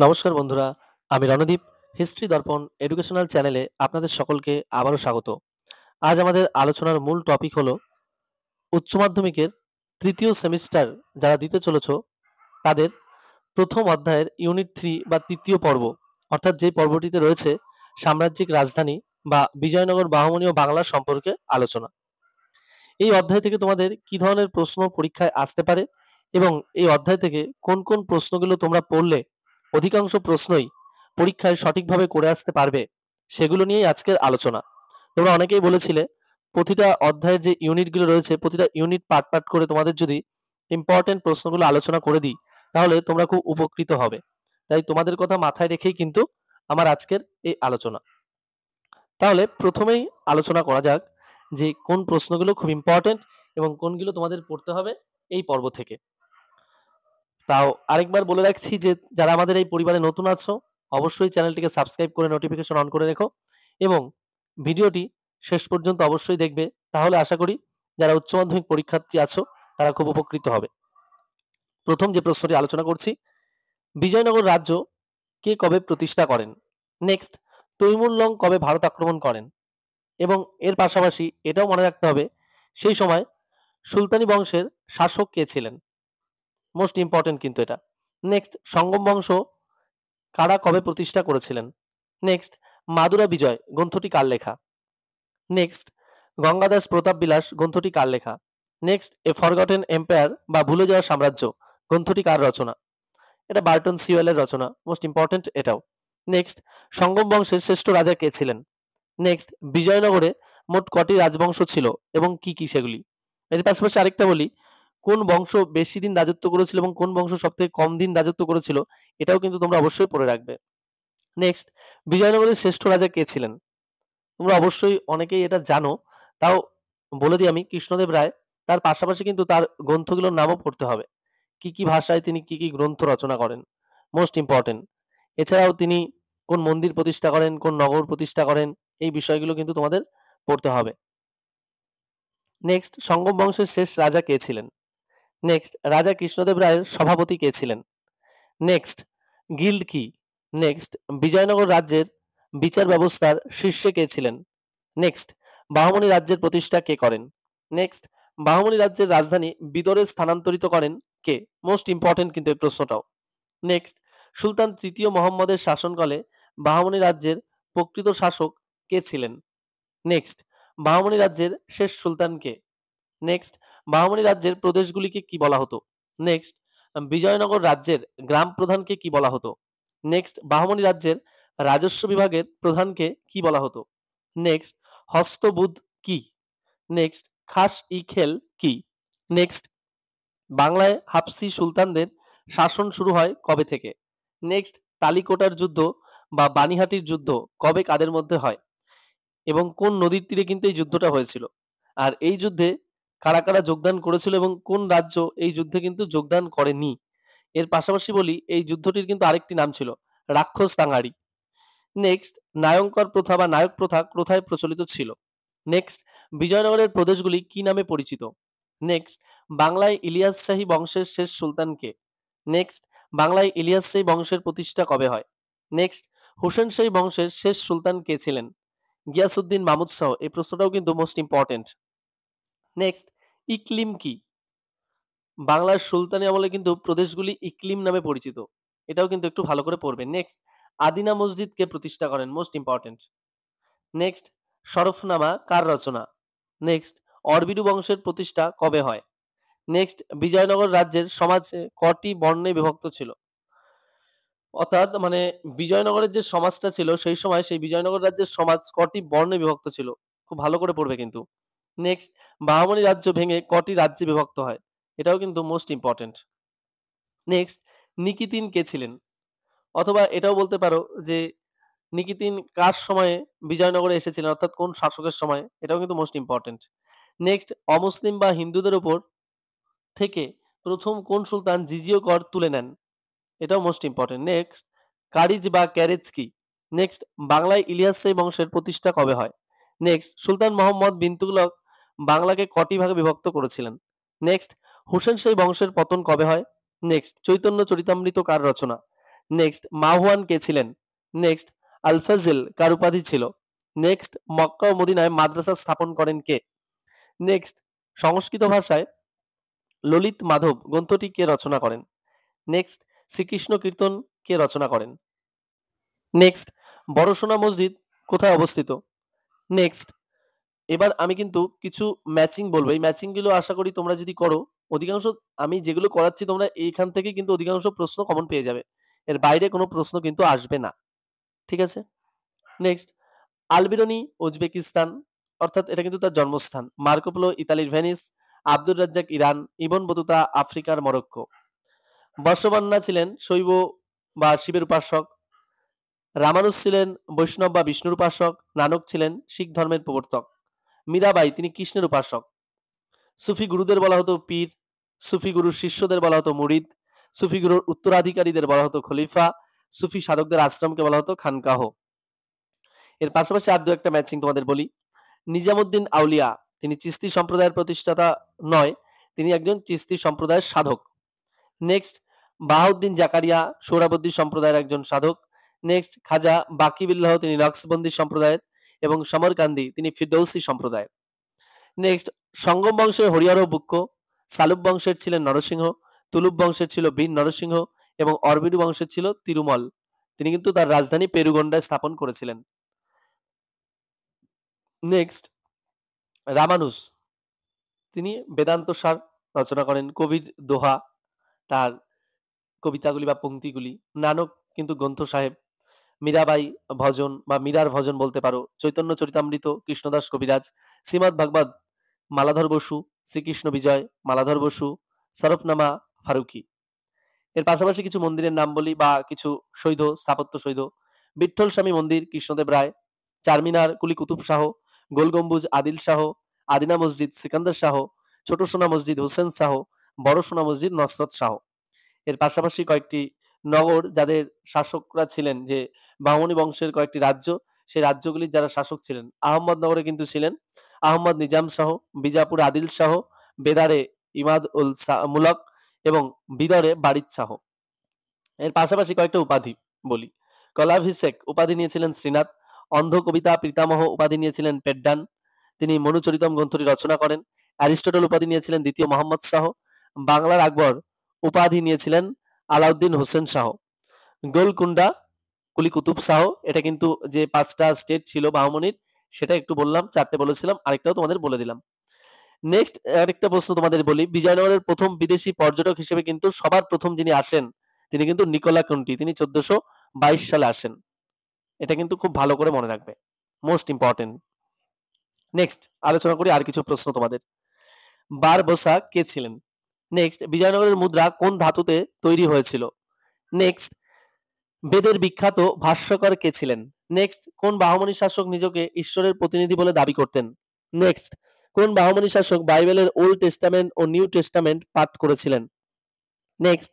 নমস্কার বন্ধুরা, আমি রণদীপ। হিস্ট্রি দর্পণ এডুকেশনাল চ্যানেলে আপনাদের সকলকে আবারও স্বাগত। আজ আমাদের আলোচনার মূল টপিক হলো উচ্চ মাধ্যমিকের তৃতীয় সেমিস্টার যারা দিতে চলেছ তাদের প্রথম অধ্যায়ের ইউনিট 3 বা তৃতীয় পর্ব, অর্থাৎ যে পর্বটিতে রয়েছে সাম্রাজ্যিক রাজধানী বা বিজয়নগর বাহমনি ও বাংলা সম্পর্কে আলোচনা। এই অধ্যায় থেকে তোমাদের কি ধরনের প্রশ্ন পরীক্ষায় আসতে পারে এবং এই অধ্যায় থেকে কোন কোন প্রশ্নগুলো তোমরা পড়লে অধিকাংশ প্রশ্নই পরীক্ষায় সঠিকভাবে করে আসতে পারবে, সেগুলো নিয়েই আজকের আলোচনা। তোমরা অনেকেই বলেছিলে প্রতিটা অধ্যায়ের যে ইউনিটগুলো রয়েছে প্রতিটা ইউনিট পার্ট পার্ট করে তোমাদের যদি ইম্পর্টেন্ট প্রশ্নগুলো আলোচনা করে দিই তাহলে তোমরা খুব উপকৃত হবে। তাই তোমাদের কথা মাথায় রেখেই কিন্তু আমার আজকের এই আলোচনা। তাহলে প্রথমেই আলোচনা করা যাক যে কোন প্রশ্নগুলো খুব ইম্পর্টেন্ট এবং কোনগুলো তোমাদের পড়তে হবে এই পর্ব থেকে। তাও আরেকবার বলে রাখছি যে যারা আমাদের এই পরিবারে নতুন আছো অবশ্যই চ্যানেলটিকে সাবস্ক্রাইব করে নোটিফিকেশন অন করে রেখো এবং ভিডিওটি শেষ পর্যন্ত অবশ্যই দেখবে, তাহলে আশা করি যারা উচ্চ মাধ্যমিক পরীক্ষার্থী আছো তারা খুব উপকৃত হবে। প্রথম যে প্রশ্নটি আলোচনা করছি, বিজয়নগর রাজ্য কে কবে প্রতিষ্ঠা করেন? নেক্সট, তৈমুর লং কবে ভারত আক্রমণ করেন? এবং এর পাশাপাশি এটাও মনে রাখতে হবে সেই সময় সুলতানি বংশের শাসক কে ছিলেন, মোস্ট ইম্পর্টেন্ট কিন্তু এটা। নেক্সট, সঙ্গম বংশ কারা কবে প্রতিষ্ঠা করেছিলেন? নেক্সট, মাদুরা বিজয় গ্রন্থটি কার লেখা? নেক্সট, গঙ্গাদাস প্রতাপ বিলাস গ্রন্থটি কার লেখা? নেক্সট, এ ফরগটেন এম্পায়ার বা ভুলে যাওয়া সাম্রাজ্য গ্রন্থটি কার রচনা? এটা বার্টন সিওয়েল এর রচনা, মোস্ট ইম্পর্টেন্ট এটাও। নেক্সট, সঙ্গম বংশের শ্রেষ্ঠ রাজা কে ছিলেন? নেক্সট, বিজয়নগরে মোট কটি রাজবংশ ছিল এবং কি কি সেগুলি? এর পাশাপাশি আরেকটা বলি, কোন বংশ বেশি দিন রাজত্ব করেছিল এবং কোন বংশ সব থেকে কম দিন রাজত্ব করেছিল, এটাও কিন্তু তোমরা অবশ্যই পড়ে রাখবে। নেক্সট, বিজয়নগরের শ্রেষ্ঠ রাজা কে ছিলেন? তোমরা অবশ্যই অনেকেই এটা জানো, তাও বলে দিই আমি, কৃষ্ণদেব রায়। তার পাশাপাশি কিন্তু তার গ্রন্থগুলোর নামও পড়তে হবে, কি কি ভাষায় তিনি কি কি গ্রন্থ রচনা করেন, মোস্ট ইম্পর্টেন্ট। এছাড়াও তিনি কোন মন্দির প্রতিষ্ঠা করেন, কোন নগর প্রতিষ্ঠা করেন, এই বিষয়গুলো কিন্তু তোমাদের পড়তে হবে। নেক্সট, সঙ্গম বংশের শেষ রাজা কে ছিলেন? নেক্সট, রাজা কৃষ্ণদেব রায়ের সভাপতি কে ছিলেন? নেক্সট, গিল্ড কি? নেক্সট, বিজয়নগর রাজ্যের বিচার ব্যবস্থার শীর্ষে কে ছিলেন? নেক্সট, বাহমনি রাজ্যের প্রতিষ্ঠা কে করেন? নেক্সট, বাহমনি রাজ্যের রাজধানী বিদরে স্থানান্তরিত করেন কে? মোস্ট ইম্পর্টেন্ট কিন্তু এই প্রশ্নটাও। নেক্সট, সুলতান তৃতীয় মোহাম্মদের শাসনকালে বাহমনি রাজ্যের প্রকৃত শাসক কে ছিলেন? নেক্সট, বাহমনি রাজ্যের শেষ সুলতান কে? নেক্সট, বাহমনি রাজ্যের প্রদেশগুলিকে কি বলা হতো? নেক্সট, বিজয়নগর রাজ্যের গ্রাম প্রধানকে কি বলা হতো? নেক্সট, বাহমনি রাজ্যের রাজস্ব বিভাগের প্রধানকে কি বলা হতো? নেক্সট, হস্তবুদ কি? নেক্সট, খাস ই খেল কি? নেক্সট, বাংলায় হাফসি সুলতানদের শাসন শুরু হয় কবে থেকে? নেক্সট, তালিকোটার যুদ্ধ বা বানিহাটির যুদ্ধ কবে কাদের মধ্যে হয় এবং কোন নদীর তীরে কিন্তু এই যুদ্ধটা হয়েছিল? আর এই যুদ্ধে কারা কারা যোগদান করেছিল এবং কোন রাজ্য এই যুদ্ধে কিন্তু যোগদান করেনি? এর পাশাপাশি বলি, এই যুদ্ধটির কিন্তু আরেকটি নাম ছিল রাক্ষস তাঙাড়ি। নেক্সট, নায়ঙ্কর প্রথা বা নায়ক প্রথা কোথায় প্রচলিত ছিল? নেক্সট, বিজয়নগরের প্রদেশগুলি কি নামে পরিচিত? নেক্সট, বাংলায় ইলিয়াস শাহী বংশের শেষ সুলতান কে? নেক্সট, বাংলায় ইলিয়াস শাহী বংশের প্রতিষ্ঠা কবে হয়? নেক্সট, হুসেন শাহী বংশের শেষ সুলতান কে ছিলেন? গিয়াসউদ্দিন মাহমুদ শাহ, এই প্রশ্নটাও কিন্তু মোস্ট ইম্পর্টেন্ট। নেক্সট, ইকলিম কি? বাংলার সুলতানি আমলে কিন্তু প্রদেশগুলি ইকলিম নামে পরিচিত, এটাও কিন্তু একটু ভালো করে পড়বে। নেক্সট, আদিনা মসজিদ কে প্রতিষ্ঠা করেন? Most important. নেক্সট, শরফনামা কার রচনা? নেক্সট, অরবিডু বংশের প্রতিষ্ঠা কবে হয়? নেক্সট, বিজয়নগর রাজ্যের সমাজে কটি বর্ণে বিভক্ত ছিল? অর্থাৎ মানে বিজয়নগরের যে সমাজটা ছিল সেই সময় সেই বিজয়নগর রাজ্যের সমাজ কটি বর্ণে বিভক্ত ছিল? খুব ভালো করে পড়বে কিন্তু। নেক্সট, বাহমনি রাজ্য ভেঙে কটি রাজ্যে বিভক্ত হয়? এটাও কিন্তু মোস্ট ইম্পর্টেন্ট। নেক্সট, নিকিতিন কে ছিলেন? অথবা এটাও বলতে পারো যে নিকিতিন কার সময়ে বিজয়নগরে এসেছিলেন, অর্থাৎ কোন শাসকের সময়? এটাও কিন্তু মোস্ট ইম্পর্টেন্ট। নেক্সট, অমুসলিম বা হিন্দুদের উপর থেকে প্রথম কোন সুলতান জিজিও কর তুলে নেন? এটাও মোস্ট ইম্পর্টেন্ট। নেক্সট, কারিজ বা ক্যারেজ কি? নেক্সট, বাংলায় ইলিয়াস শাহী বংশের প্রতিষ্ঠা কবে হয়? নেক্সট, সুলতান মোহাম্মদ বিন তুগলক বাংলাকে কটি ভাগে বিভক্ত করেছিলেন? নেক্সট, হুসেন শাহী বংশের পতন কবে হয়? নেক্সট, চৈতন্য চরিতামৃত কার রচনা? নেক্সট মাহুয়ান কে ছিলেন? নেক্সট আলফাজিল কার উপাধি ছিল? নেক্সট মক্কা ও মদিনায় মাদ্রাসা স্থাপন করেন কে? নেক্সট সংস্কৃত ভাষায় ললিত মাধব গ্রন্থটি কে রচনা করেন? নেক্সট শ্রীকৃষ্ণ কীর্তন কে রচনা করেন? নেক্সট বড়সোনা মসজিদ কোথায় অবস্থিত? নেক্সট এবার আমি কিন্তু কিছু ম্যাচিং বলবো। এই ম্যাচিং গুলো আশা করি তোমরা যদি করো, অধিকাংশ আমি যেগুলো করাচ্ছি তোমরা এইখান থেকে কিন্তু অধিকাংশ প্রশ্ন কমন পেয়ে যাবে। এর বাইরে কোনো প্রশ্ন কিন্তু আসবে না। ঠিক আছে? নেক্সট আলবেরনি উজবেকিস্তান, অর্থাৎ এটা কিন্তু তার জন্মস্থান। মার্কো পোলো ইতালির Venice, Abdur Razzaq Iran, Ibn Battuta আফ্রিকার মরক্কো। বর্ষবন্যা ছিলেন শৈব বা শিবের উপাসক, রামানুজ ছিলেন বৈষ্ণব বা বিষ্ণুর উপাসক, নানক ছিলেন শিখ ধর্মের প্রবর্তক, মীরাবাই তিনি কৃষ্ণের উপাসক। সুফি গুরুদের বলা হতো পীর, সুফি গুরুর শিষ্যদের বলা হতো মুরিদ, সুফি গুরুর উত্তরাধিকারীদের বলা হতো খলিফা, সুফি সাধকদের আশ্রমকে বলা হতো খানকাহ। এর পাশাপাশি আর দু একটা ম্যাচিং তোমাদের বলি। নিজামুদ্দিন আউলিয়া তিনি চিস্তি সম্প্রদায়ের প্রতিষ্ঠাতা নয়, তিনি একজন চিস্তি সম্প্রদায়ের সাধক। নেক্সট বাহাউদ্দিন জাকারিয়া সোহরাবর্দী সম্প্রদায়ের একজন সাধক। নেক্সট খাজা বাকিবিল্লাহ তিনি নকশবন্দি সম্প্রদায়ের, এবং সমরকান্দি তিনি ফিরদৌসি সম্প্রদায়ের। নেক্সট সঙ্গম বংশের হরিহর বুক্ক, সালুব বংশের ছিলেন নরসিংহ, তুলুব বংশের ছিল বীর নরসিংহ, এবং অরবিডু বংশের ছিল তিরুমল। তিনি কিন্তু তার রাজধানী পেরুগন্ডায় স্থাপন করেছিলেন। নেক্সট রামানুজ তিনি বেদান্ত সার রচনা করেন, কবির দোহা তার কবিতাগুলি বা পংক্তিগুলি। নানক কিন্তু গ্রন্থ সাহেব, মীরাবাই ভজন বা মীরার ভজন বলতে পারো, চৈতন্য চরিতামৃত কৃষ্ণদাস কবিরাজ, শ্রীমদ ভাগবত মালাধর বসু, শ্রীকৃষ্ণ বিজয় মালাধর বসু, সরফনামা ফারুকি। এর পাশাপাশি কিছু মন্দিরের নাম বলি বা কিছু সৈধ স্থাপত্য সৈধ। বিঠ্ঠল স্বামী মন্দির কৃষ্ণদেব রায়, চারমিনার কুলি কুতুব শাহ, গোল গম্বুজ আদিল শাহ, আদিনা মসজিদ সিকান্দার শাহ, ছোট সোনা মসজিদ হোসেন শাহ, বড় সোনা মসজিদ নসরত শাহ। এর পাশাপাশি কয়েকটি নগর যাদের শাসকরা ছিলেন, যে বাহমনি বংশের কয়েকটি রাজ্য, সেই রাজ্যগুলির যারা শাসক ছিলেন, আহমদনগরে কিন্তু ছিলেন আহমদ নিজাম শাহ, বিজাপুর আদিল শাহ, বেদারে ইমাদ উল মুলক, এবং বিদরে বারিদ শাহ। এর পাশাপাশি কয়েকটা উপাধি বলি। কলাভিষেক উপাধি নিয়েছিলেন শ্রীনাথ, অন্ধ কবিতা পিতামহ উপাধি নিয়েছিলেন পেড্ডান, তিনি মনুচরিতম গ্রন্থটি রচনা করেন। অ্যারিস্টটল উপাধি নিয়েছিলেন দ্বিতীয় মোহাম্মদ শাহ, বাংলার আকবর উপাধি নিয়েছিলেন আলাউদ্দিন হোসেন শাহ। গোলকুন্ডা কুলি কুতুব শাহ, এটা কিন্তু যে পাঁচটা স্টেট ছিল বাহমনির সেটা একটু বললাম, চারটে বলেছিলাম, আরেকটাও তোমাদের বলে দিলাম। নেক্সট আরেকটা প্রশ্ন তোমাদের বলি, বিজয়নগরের প্রথম বিদেশি পর্যটক হিসেবে কিন্তু সবার প্রথম যিনি আসেন তিনি কিন্তু নিকোলা কুন্টি, তিনি 1422 সালে আসেন। এটা কিন্তু খুব ভালো করে মনে রাখবে, মোস্ট ইম্পর্টেন্ট। নেক্সট আলোচনা করি আর কিছু প্রশ্ন তোমাদের। বারবোসা কে ছিলেন? নেক্সট বিজয়নগরের মুদ্রা কোন ধাতুতে তৈরি হয়েছিল? নেক্সট বেদের বিখ্যাত ভাষ্যকার কে ছিলেন? নেক্সট কোন বাহমনি শাসক নিজেকে ঈশ্বরের প্রতিনিধি বলে দাবি করতেন? নেক্সট কোন বাহমনি শাসক বাইবেলের ওল্ড টেস্টামেন্ট ও নিউ টেস্টামেন্ট পাঠ করেছিলেন? নেক্সট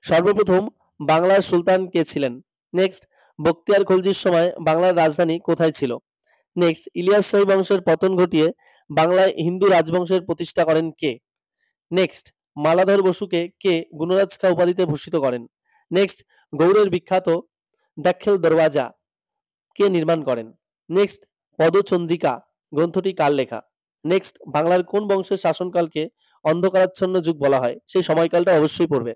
সর্বপ্রথম বাংলার সুলতান কে ছিলেন? নেক্সট বখতিয়ার খলজির সময় বাংলার রাজধানী কোথায় ছিল? নেক্সট ইলিয়াস শাহী বংশের পতন ঘটিয়ে বাংলায় হিন্দু রাজবংশের প্রতিষ্ঠা করেন কে? নেক্সট মালাধর বসুকে কে গুণরাজ খা উপাধিতে ভূষিত করেন? নেক্সট গৌড়ের বিখ্যাত দাক্ষেল দরওয়াজা কে নির্মাণ করেন? নেক্সট পদচন্দ্রিকা গ্রন্থটি কার লেখা? নেক্সট বাংলার কোন বংশের শাসনকালকে অন্ধকারাচ্ছন্ন যুগ বলা হয়? সেই সময়কালটা অবশ্যই পড়বে।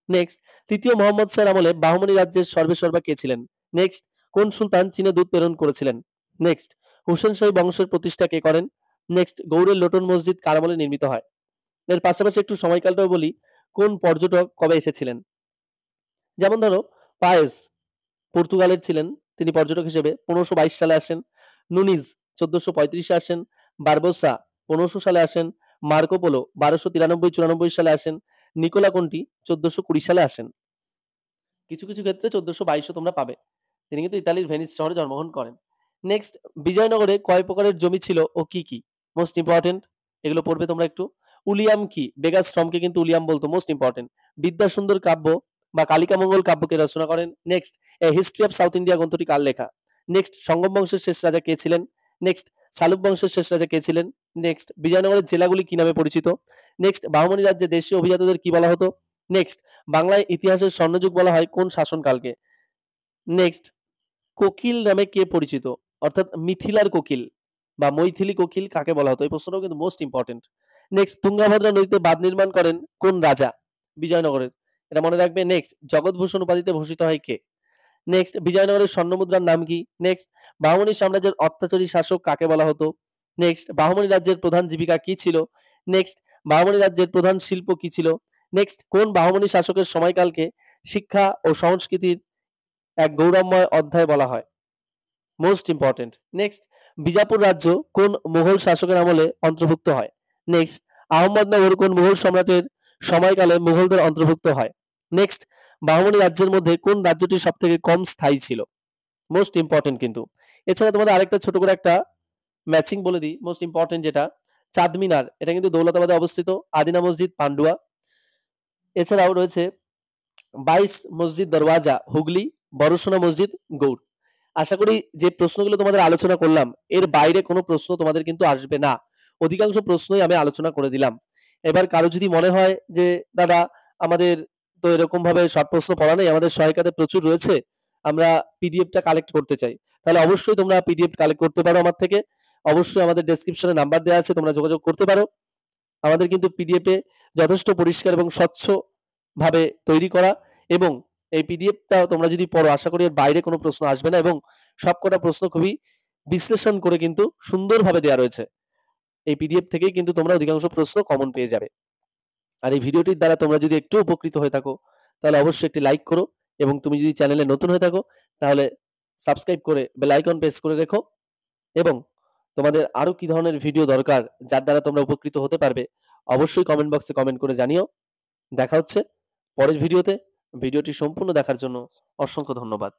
নেক্সট তৃতীয় মোহাম্মদ শাহের আমলে বাহমনি রাজ্যের সর্বেসর্বা কে ছিলেন? নেক্সট কোন সুলতান চীনে দুধ প্রেরণ করেছিলেন? নেক্সট হুসেন শাহী বংশের প্রতিষ্ঠা কে করেন? নেক্সট গৌড়ের লোটন মসজিদ কার আমলে নির্মিত হয়? এর পাশাপাশি একটু সময়কালটাও বলি, কোন পর্যটক কবে এসেছিলেন? যেমন ধরো পায়েস পর্তুগালের ছিলেন, তিনি পর্যটক হিসেবে 1522 সালে আসেন। নুনিজ 1435 আসেন। বারবোসা 1500 সালে আসেন। মার্কো পোলো 1293-94 সালে আসেন। নিকোলা কন্টি 1420 সালে আসেন। কিছু কিছু ক্ষেত্রে 1422 তোমরা পাবে। তিনি কিন্তু ইতালির ভেনিস শহরে জন্মগ্রহণ করেন। নেক্সট বিজয়নগরে কয় প্রকারের জমি ছিল ও কি কি? মোস্ট ইম্পর্টেন্ট, এগুলো পড়বে তোমরা একটু। উলিয়াম কি? বেগাস শ্রমকে কিন্তু উলিয়াম বলতো, মোস্ট ইম্পর্টেন্ট। বিদ্যাসুন্দর কাব্য বা কালিকা মঙ্গল কাব্যকে রচনা করেন। Next a history of south India গ্রন্থটি কার লেখা? নেক্সট সঙ্গম বংশের শেষ রাজা কে ছিলেন? নেক্সট সালুক বংশের শেষ রাজা কে ছিলেন? নেক্সট বিজয়নগরের জেলাগুলি কি নামে পরিচিত? নেক্সট বাহমনি রাজ্যে দেশীয় অভিজাতদের কি বলা হতো? নেক্সট, বাংলায় ইতিহাসের স্বর্ণযুগ বলা হয় কোন শাসনকালকে? নেক্সট, কোকিল নামে কে পরিচিত? অর্থাৎ মিথিলার কোকিল বা মৈথিলি কোকিল কাকে বলা হতো? এই প্রশ্নটাও কিন্তু মোস্ট ইম্পর্টেন্ট। নেক্সট, তুঙ্গাভদ্রা নদীতে বাঁধ নির্মাণ করেন কোন রাজা? বিজয়নগরের। এটা মনে রাখবে। নেক্সট, জগৎভূষণ উপাধিতে ভূষিত হয় কে? নেক্সট, বিজয়নগরের স্বর্ণমুদ্রার নাম কি? নেক্সট, বাহমনি সাম্রাজ্যের অত্যাচারী শাসক কাকে বলা হতো? নেক্সট, বাহমনি রাজ্যের প্রধান জীবিকা কি ছিল? নেক্সট, বাহমনি রাজ্যের প্রধান শিল্প কি ছিল? নেক্সট, কোন বাহমনি শাসকের সময়কালকে শিক্ষা ও সংস্কৃতির এক গৌরবময় অধ্যায় বলা হয়? Most important. নেক্সট, বিজাপুর রাজ্য কোন মুঘল শাসকের আমলে অন্তর্ভুক্ত হয়? নেক্সট, আহমদনগর কোন মুঘল সম্রাটের সময়কালে মুঘলদের অন্তর্ভুক্ত হয়? নেক্সট, বাহমনি রাজ্যের মধ্যে কোন রাজ্যটি সব থেকে কম স্থায়ী ছিল? মোস্ট ইম্পর্টেন্ট কিন্তু। এছাড়া তোমাদের আরেকটা ছোট করে একটা ম্যাচিং বলে দিই, মোস্ট ইম্পর্টেন্ট যেটা, চাঁদ মিনার, এটা কিন্তু দৌলতাবাদে অবস্থিত। আদিনা মসজিদ পান্ডুয়া। এছাড়াও রয়েছে 22 মসজিদ দরওয়াজা হুগলি, বড়সোনা মসজিদ গৌড়। আশা করি যে প্রশ্নগুলো তোমাদের আলোচনা করলাম এর বাইরে কোনো প্রশ্ন তোমাদের কিন্তু আসবে না। অধিকাংশ প্রশ্নই আমি আলোচনা করে দিলাম। এবার কারো যদি মনে হয় যে দাদা আমাদের তো এরকম ভাবে সব প্রশ্ন পড়া নেই, আমাদের সহায়িকাতে প্রচুর রয়েছে, আমরা পিডিএফটা কালেক্ট করতে চাই, তাহলে অবশ্যই তোমরা পিডিএফ কালেক্ট করতে পারো আমার থেকে। অবশ্যই আমাদের ডেসক্রিপশনে নাম্বার দেওয়া আছে, তোমরা যোগাযোগ করতে পারো। আমাদের কিন্তু পিডিএফে যথেষ্ট পরিষ্কার এবং স্বচ্ছ ভাবে তৈরি করা, এবং এই পিডিএফটা তোমরা যদি পড়ো আশা করি এর বাইরে কোনো প্রশ্ন আসবে না, এবং সবকটা প্রশ্ন খুবই বিশ্লেষণ করে কিন্তু সুন্দরভাবে দেওয়া রয়েছে। এই পিডিএফ থেকেই কিন্তু তোমরা অধিকাংশ প্রশ্ন কমন পেয়ে যাবে। আর এই ভিডিওটির দ্বারা তোমরা যদি একটু উপকৃত হয়ে থাকো তাহলে অবশ্যই একটি লাইক করো, এবং তুমি যদি চ্যানেলে নতুন হয়ে থাকো তাহলে সাবস্ক্রাইব করে বেল আইকন প্রেস করে রেখো। এবং তোমাদের আরো কি ধরনের ভিডিও দরকার যার দ্বারা তোমরা উপকৃত হতে পারবে অবশ্যই কমেন্ট বক্সে কমেন্ট করে জানিও। দেখা হচ্ছে পরের ভিডিওতে। ভিডিওটি সম্পূর্ণ দেখার জন্য অসংখ্য ধন্যবাদ।